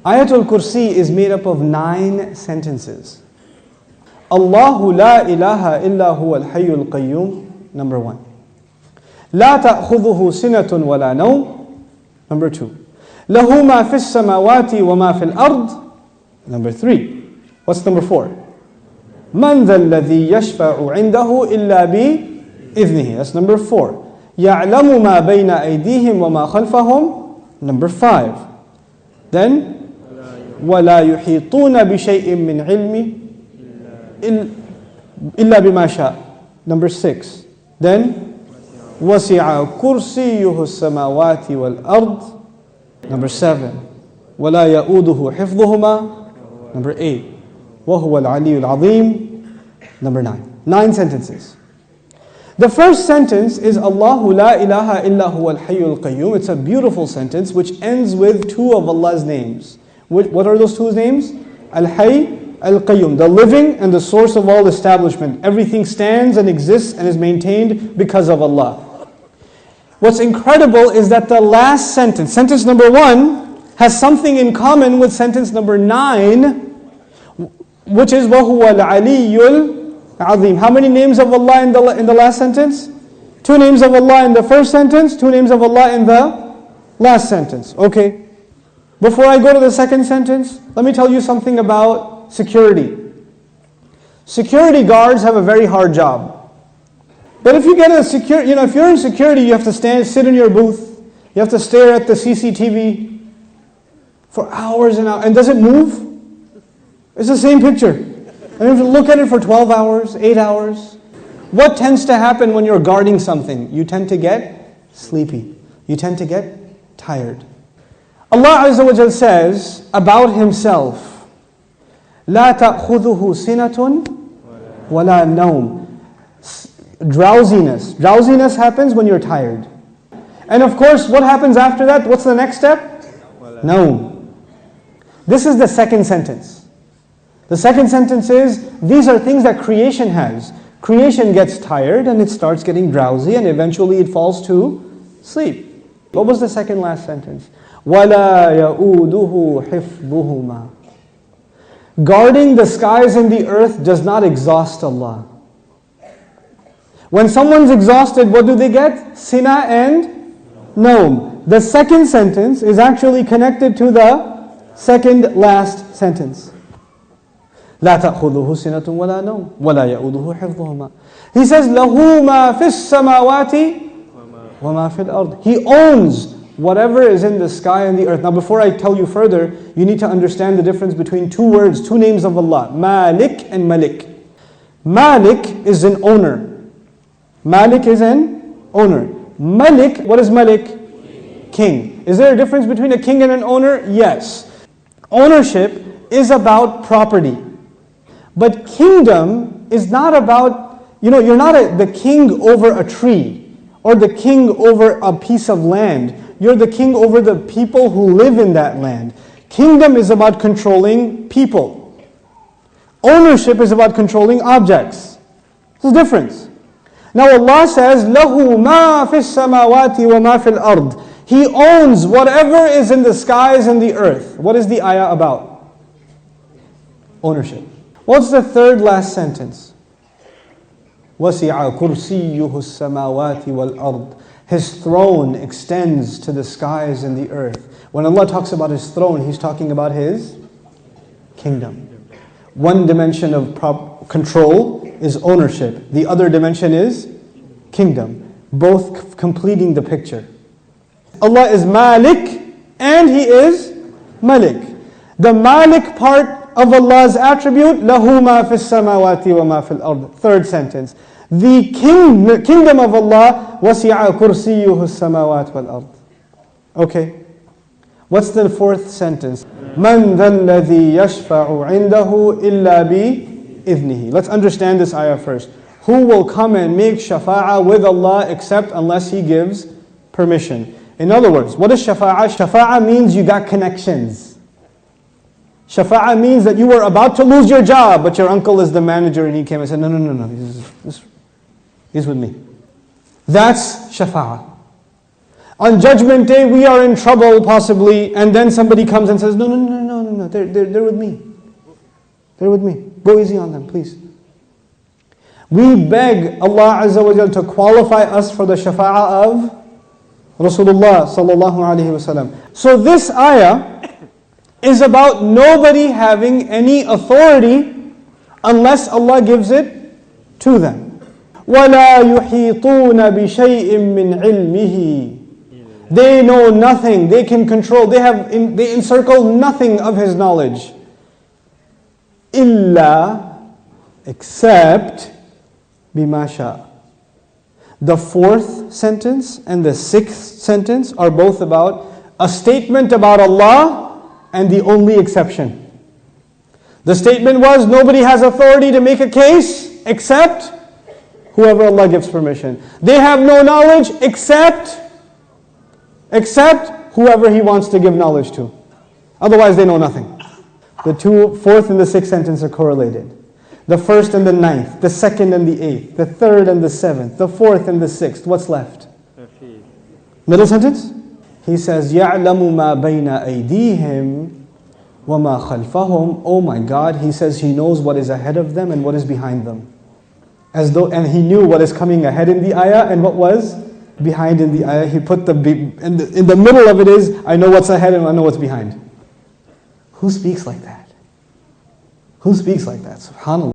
Ayatul Kursi is made up of 9 sentences. Allahu la ilaha illa huwa al-hayyul qayyum, number 1. La ta'khudhuhu sinatun wa la nawm, number 2. Lahu ma fis samawati wa ma fil ard, number 3. What's number 4? Man dha alladhi yashfa'u 'indahu illa bi idhnihi, that's number 4. Ya'lamu ma bayna aydihim wa ma khalfahum, number 5. Then وَلَا يُحِيطُونَ بِشَيْءٍ مِّنْ عِلْمِهِ إِلَّا بِمَا شَاءَ, number 6. Then وَسِعَ كُرْسِيُّهُ السَّمَاوَاتِ وَالْأَرْضِ, number 7. وَلَا يَؤُودُهُ حِفْظُهُمَا, number 8. وَهُوَ الْعَلِيُّ الْعَظِيمُ, number 9. 9 sentences. The first sentence is Allahu la ilaha illa huwa al-hayyul qayyum. It's a beautiful sentence which ends with 2 of Allah's names. What are those 2 names? Al-Hayy, Al-Qayyum, the living and the source of all establishment. Everything stands and exists and is maintained because of Allah. What's incredible is that the last sentence, sentence number 1, has something in common with sentence number 9, which is وَهُوَ الْعَلِيُّ الْعَظِيمُ. How many names of Allah in the last sentence? 2 names of Allah in the first sentence, 2 names of Allah in the last sentence. Okay. Before I go to the second sentence, let me tell you something about security. Security guards have a very hard job. But if you get if you're in security, you have to sit in your booth. You have to stare at the CCTV for hours and hours. And does it move? It's the same picture. And you have to look at it for 12 hours, 8 hours. What tends to happen when you're guarding something? You tend to get sleepy. You tend to get tired. Allah Azza wa Jal says about Himself, لا تأخذه سنة ولا نوم. Drowsiness. Drowsiness happens when you're tired. And of course, what happens after that? What's the next step? Naum. This is the second sentence. The second sentence is, these are things that creation has. Creation gets tired and it starts getting drowsy and eventually it falls to sleep. What was the second last sentence? وَلَا يَؤُودُهُ حِفْظُهُمَا. Guarding the skies and the earth does not exhaust Allah. When someone's exhausted, what do they get? Sina and Naum. The second sentence is actually connected to the second last sentence. لا تأخذه سنة ولا نوم ولا يؤوده حفظهما. He says له ما في السماوات وما في الأرض. He owns whatever is in the sky and the earth. Now before I tell you further, you need to understand the difference between 2 words, 2 names of Allah, Malik and Malik. Malik is an owner. Malik is an owner. Malik, what is Malik? King. Is there a difference between a king and an owner? Yes. Ownership is about property. But kingdom is not about, you're not the king over a tree or the king over a piece of land. You're the king over the people who live in that land. Kingdom is about controlling people. Ownership is about controlling objects. There's a difference. Now Allah says, لَهُ مَا فِي السَّمَاوَاتِ وَمَا فِي الْأَرْضِ. He owns whatever is in the skies and the earth. What is the ayah about? Ownership. What's the third last sentence? وَسِعَ كُرْسِيُّهُ السَّمَاوَاتِ وَالْأَرْضِ. His throne extends to the skies and the earth. When Allah talks about His throne, He's talking about His kingdom. One dimension of control is ownership. The other dimension is kingdom. Both completing the picture. Allah is Malik and He is Malik. The Malik part of Allah's attribute, لَهُ مَا فِي السَّمَاوَاتِ وَمَا فِي الْأَرْضِ. Third sentence. The kingdom of Allah, وَسِعَ كُرْسِيُّهُ السَّمَاوَاتِ وَالْأَرْضِ. Okay. What's the fourth sentence? مَنْ ذَا الَّذِي يَشْفَعُ عِنْدَهُ إِلَّا بِإِذْنِهِ. Let's understand this ayah first. Who will come and make shafa'ah with Allah except unless He gives permission? In other words, what is shafa'ah? Shafa'ah means you got connections. Shafa'ah means that you were about to lose your job, but your uncle is the manager and he came and said, no, he's with me. That's shafa'ah. On Judgment Day, we are in trouble possibly, and then somebody comes and says, no, they're with me. They're with me. Go easy on them, please. We beg Allah Azza wa Jal to qualify us for the shafa'ah of Rasulullah sallallahu alaihi wasallam. So this ayah is about nobody having any authority unless Allah gives it to them. وَلَا يُحِيطُونَ بِشَيْءٍ مِّنْ عِلْمِهِ. They know nothing, they can control, they encircle nothing of His knowledge. إِلَّا, except بِمَا شَاءَ. The fourth sentence and the sixth sentence are both about a statement about Allah and the only exception. The statement was, nobody has authority to make a case except whoever Allah gives permission. They have no knowledge except whoever He wants to give knowledge to. Otherwise they know nothing. The fourth and the sixth sentence are correlated. The first and the ninth, the second and the eighth, the third and the seventh, the fourth and the sixth. What's left? Middle sentence? He says, يَعْلَمُ مَا بَيْنَ أَيْدِيهِمْ وَمَا خَلْفَهُمْ. Oh my God, He says He knows what is ahead of them and what is behind them. And He knew what is coming ahead in the ayah and what was behind in the ayah. He put in the middle of it is, I know what's ahead and I know what's behind. Who speaks like that? Who speaks like that? SubhanAllah.